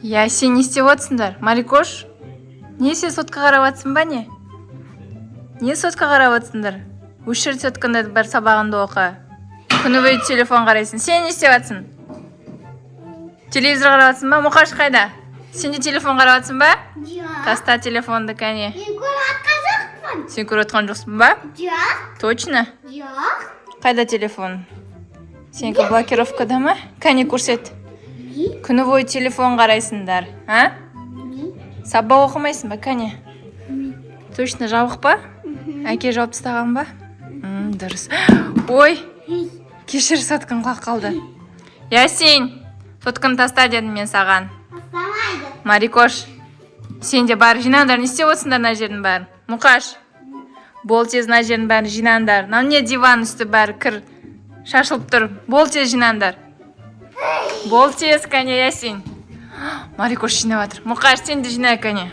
Я сен не істеп отырсыңдар? Марикош, не сен сотқа қарап отырсың ба не? Не сотқа қарап отырсыңдар? Өшір сотканда бір сабағыңды оқы. Күні бойы телефон қарайсың. Сен не істеп отырсың? Телевизор қарап отырсың ба? Мұқаш қайда? Сен де телефон қарап отырсың ба? Жоқ. Таста телефонды кәне. Мен көріп жатқан жоқпын. Сен көріп отқан жоқсың ба? Жоқ. Точно? Жоқ. Қайда телефон? Сенікі блокировкада ма? Кәне көрсет. Күні бойы телефон қарайсыңдар, а? Сабақ оқымайсың ба, кәне? Точно жабық па? Әке жауып тастаған ба? Дұрыс. Ой, кешір, соткан құлап қалды. Ясин, сотканы таста дедім мен саған. Тастамайды. Марикош, сен де бар жинаңдар, не істеп отырсыңдар мына жердің бәрін? Мұқаш, бол тез мына жердің бәрін жинаңдар. Мынау не диван үсті бәрі кір шашылып тұр. Бол тез жинаңдар. Бол тез, кәне, Ясин. Марикош жинап жатыр. Мұқаш, сен де жинай, кәне.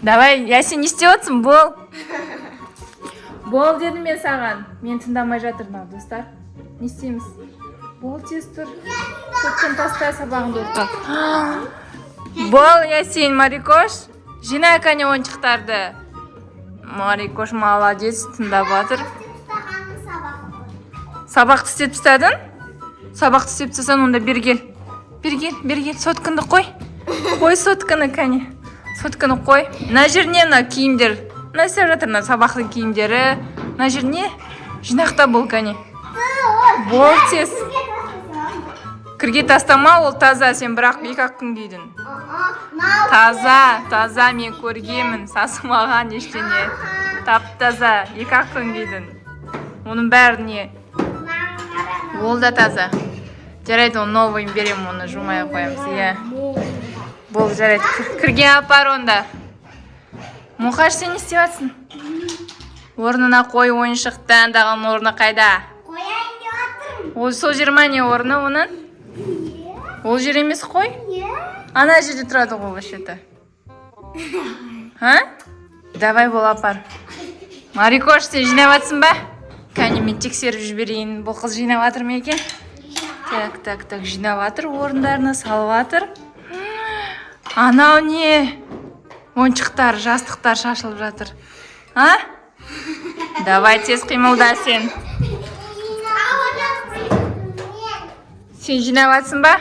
Давай, Ясин, не істеп отырсың? Бол. Бол дедім мен саған. Мен тыңдамай жатыр мынау, достар. Не істейміз? Бол тез тұр. Сотканы таста, сабағыңды оқы. Бол, Ясин, Марикош. Жинай, кәне, ойыншықтарды. Марикош молодец, тыңдап жатыр. Сабақты істеп тастадың? Сабақты істеп тастасаң, онда бер кел. Бер кел, сотканды қой. Қой сотканы, кәне. Сотканы қой. Мына жер не, мына киімдер? Мына істеп жатыр, мына сабақтың киімдері. Мына жер не? Жинақта бол, кәне. Бол тез. Кірге тастама, ол таза. Сен бірақ екі-ақ күн кидің. Таза, мен көргемін. Сасымаған ештеңе. Тап-таза, екі-ақ күн кидің. Оның бәрі не? Ол да таза. Жарайды, оны новыйын берем, оны жумай қоямыз, иә. Бол, жарайды. Кірге апар онда. Мұқаш, сен не істеп жатсың? Орнына қой ойыншықты, андаған орны қайда? Қояйын деп жатырмын. Ол сол жер ма не орны оның? Ол жер емес қой? Ана жерде тұрады ғой вообще-то. Давай, бол, апар. Марикош, сен жинап жатсың ба? Кәне, мен тексеріп жіберейін. Бұл қыз жинап жатыр ма екен? Так, жинап жатыр, орындарына салып жатыр. Анау не? Ойыншықтар, жастықтар шашылып жатыр. Давай, тез қимылда сен. Сен жинап жатсың ба?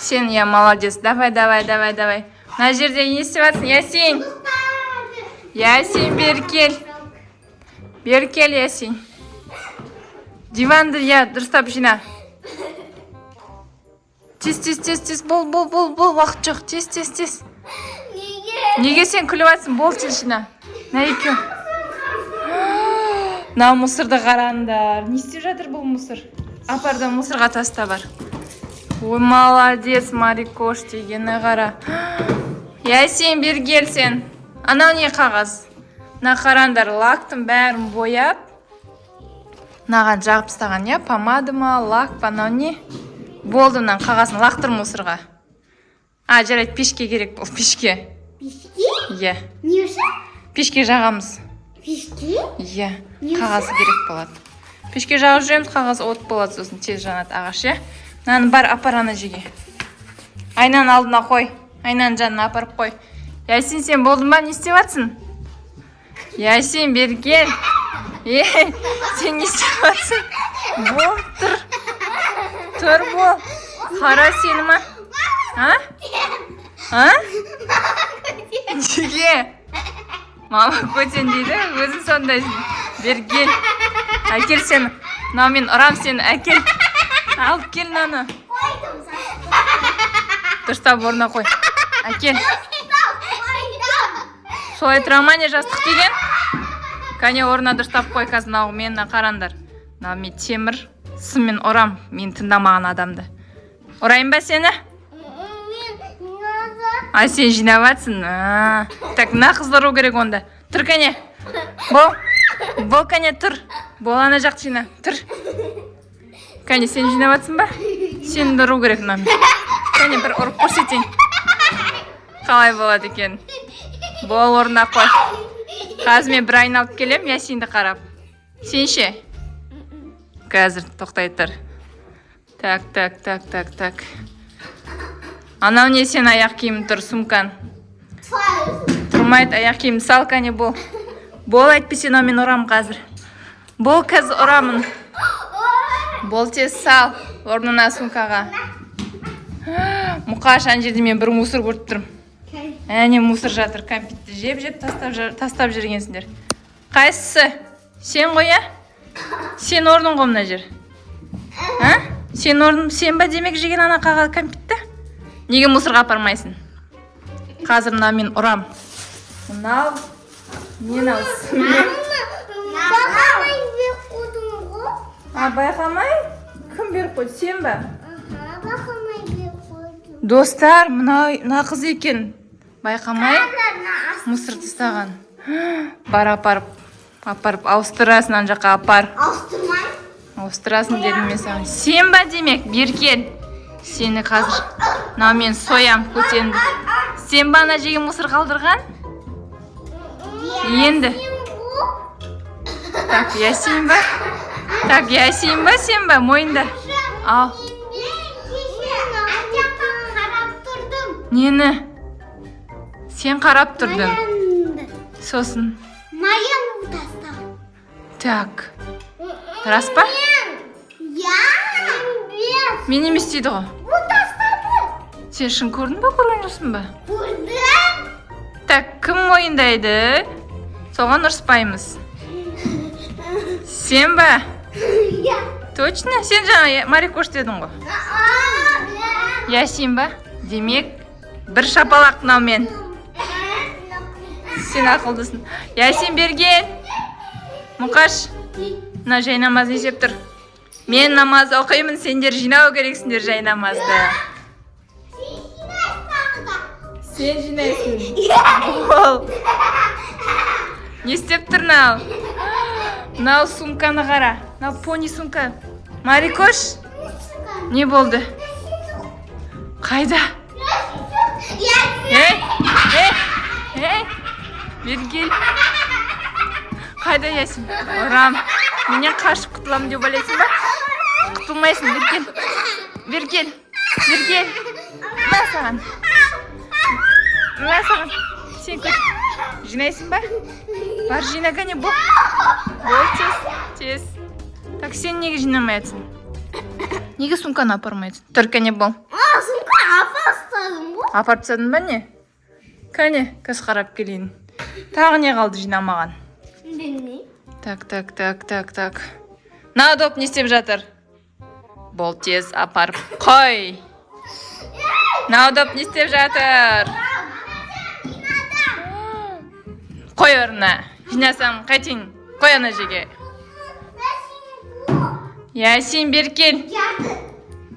Сен, я молодец. Давай. Мына жерде не істеп жатсың? Ясин. Ясин, бер кел. Бер кел, Ясин. Диванды, я, дұрыстап жина. Тез. Бол. Уақыт жоқ. Тез. Неге сен күліп жатсың? Бол, тез жина. На екеу. Мынау мусорды қараңдар. Не істеп жатыр бұл мусор? Апарда мусорға таста бар. Ой, молодец, Марикош дегені қара. Ясин, бер кел сен. Анау не қағаз? Мына қараңдар, лактың бәрін бояп. Мынаған жағып тастаған, я? Помада ма, лак, анау не? Болды, мынан қағазын лақтыр мусорға. Жарайды, пешке керек бұл, пешке. Пешке? Иә. Не үшін? Пешке жағамыз. Пешке? Иә, қағазы керек болады. Пешке жағып жүреміз, қағаз от болады, сосын тез жанады ағаш, иә? Мынаны бар, апар ана жерге. Айнаның алдына қой. Айнаның жанына апарып қой. Ясин, сен болдың ба? Не істеп жатсың? Ясин, бер кел. Сен не істеп жатсың? Бол, тұр бол. Қара сені ма? Неге? Мама көтен дейді, өзің сондайсың. Бер кел. Әкел сені. Мынау мен ұрам сені, әкел. Алып кел мынаны. Дұрыстап орнына қой. Әкел. Солай тұра ма не жастық деген? Кәне орнына дұрыстап қой, қазір мынау мен қараңдар. Мынау мен темір сыммен ұрам, мен тыңдамаған адамды. Ұрайын ба сені? Сен жинап жатсың. Так, мына қызды ұру керек онда. Тұр кәне. Бол кәне, тұр. Бол, ана жақ жина. Тұр. Кәне, сен жинап жатсың ба? Сен ұру керек мына. Кәне, бір ұрып көрсетейін. Қалай болады екен? Бол, орнына қой. Қазір мен бір айналып келем, Ясинді қарап. Сен ше? Қазір тоқтай тұр. Так. Анау не сен аяқ киім тұр, сумкан? Тұрмайды, аяқ киім сал, кәне бол. Бол, әйтпесе мен ұрам қазір. Бол, қазір ұрамын. Бол, тез сал, орнына сумкаға. Мұқаш, ан жерде мен бір мусор көріп тұрмын. Әне мусор жатыр, кәмпитті жеп тастап жүргенсіңдер. Қайсысы? Сен ғой, Сен орның ғой мына жер. Сен орның, сен ба демек жеген ана қағал кәмпитті? Неге мусорға апармайсың? Қазір мына мен ұрам. Мынау, мен алсын. Байқамай беріп қойдың ғой. Байқамай? Кім беріп қойды, сен ба? Байқамай беріп қойдың. Достар, мына қыз екен. Байқамай мусор тастаған. Бар апарып, ауыстырасың ан жаққа апар. Ауыстырмай? Ауыстырасың дедім мен саған. Сен ба демек, беркен. Сені қазір, мен соям, көтенді. Сен ба ана жеген мусор қалдырған? Енді. Так, я сен ба? Так, я сен ба, сен ба? Мойында. Ал. Нені? Сен қарап тұрдың. Сосын. Маям тастау. Так. Рас па? Мен емес дейді ғой. Бұл тастады. Сен шын көрдің ба, көрген жоқсың ба? Көрдім. Так, кім мойындайды? Соған ұрыспаймыз. Сен ба? Точно? Сен жаңа Марикош дедің ғой. Я сен ба? Демек, бір шапалақ мынаумен. Сен ақылдысың. Я сен берген. Мұқаш, мына жай намаз есеп тұр. Мен намаз оқимын, сендер жинау керексіңдер жай намазды. Сен жинайсың. Бол. Не істеп тұр нау? Нау сумканы қара. Нау пони сумка. Марикош? Не болды? Қайда? Бергел. Қайда ясың? Орам. Менен қашып құтылам деп ойлайсың ба? Құтылмайсың, Бергел. Мә саған. Сен көт. Жинайсың ба? Бар жина кәне бол. Бол тез. Так, сен неге жинамайсың? Неге сумканы апармайсың? Тұр кәне бол. Сумка апарстадым ғой. Апарып тастадың ба не? Кәне, көз қарап келейін. Тағы не қалды жинамаған? Білмеймін. Так. На доп не істеп жатыр? Бол тез апарып қой. На доп не істеп жатыр? Қой орнына. Жинасам қайтейін. Қой ана жерге. Я сен беркел.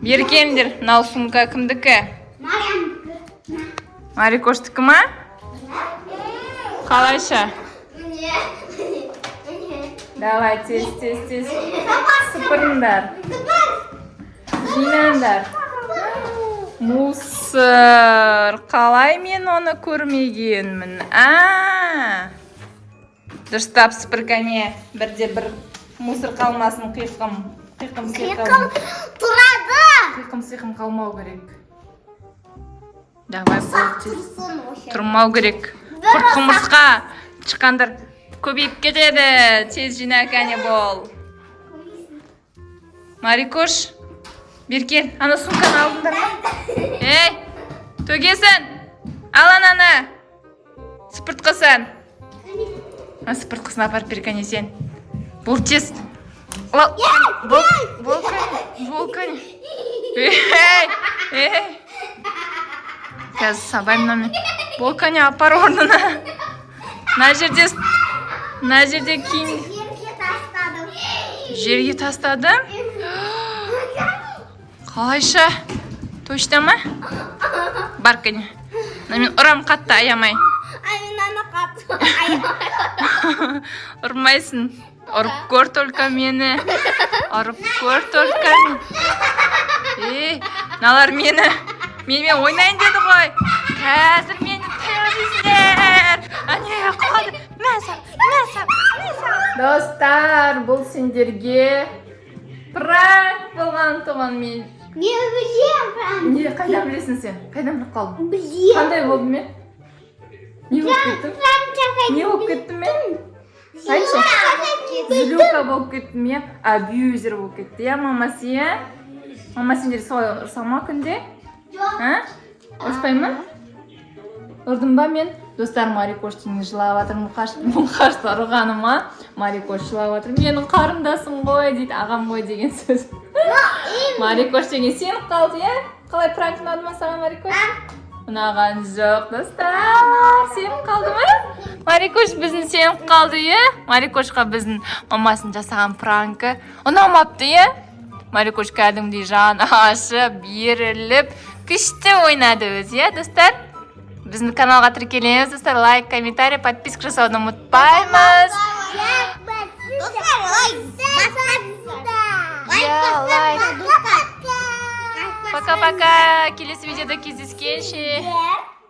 Беркелдер. Нау сумка кімдікі? Марикоштікі ма? Қалайша? Давай, тез. Сыпырыңдар. Жинаңдар. Мусор. Қалай мен оны көрмегенмін? Дұрыстап сыпыр кәне. Бірде бір мусор қалмасын, қиқым Тұрады. Қиқым қалмау керек. Давай, тұрмау керек. Құрт құмырсқа шыққандар көбейіп кетеді. Тез жина кәне бол. Марикош, беркел, ана сумканы алдыңдар ма? Төгесін, ал ананы. Сыпыртқысын. Сыпыртқысын апарып бер кәне сен. Бол тез. Бол кәне. Қазір сабайым намен. Бол кәне апар орнына. На жерде киім. Жерге тастадым. Қалайша? Точно ма? Бар кәне. Мен ұрам қатты, аямай. Ұрмайсың. Ұрып көр только мені. Налар менімен ойнайын деді ғой. Қазір мені тәуірсіздер. Әне, қалады. Мәсап. Достар, бұл сендерге пранк болған туған мен. Не білем. Не, қайдан білесің сен? Қайдан біліп қалдың? Білем. Қандай болды мен? Не болып кеттім? Не болып кеттім мен? Айтшы. Злюка болып кеттім, я? Абьюзер болып кетті, я мамасы, я? Мама сендер солай ұрсама күнде? Ұрыспаймын? Ұрдым ба мен? Достар, Марикоштың жылап жатыр, мұқашты ұрғаныма. Марикош жылап жатыр, менің қарындасым ғой дейді, ағам ғой деген сөз. Марикош деген сеніп қалды, я? Қалай пранк ұнады ма саған, Марикош? Ұнаған жоқ, достар. Сеніп қалды ма? Марикош біздің сеніп қалды, я? Марикошқа біздің мамасын жасаған пранкі ұнамапты, я? Марикош кәдімгідей жан ашып, беріліп, күшті ойнады өзі, я, достар? Біздің каналға тіркеліңіз, достар, лайк, комментарий, подписка жасауды ұмытпаймыз. Пока-пока, келесі видеода кездескенше.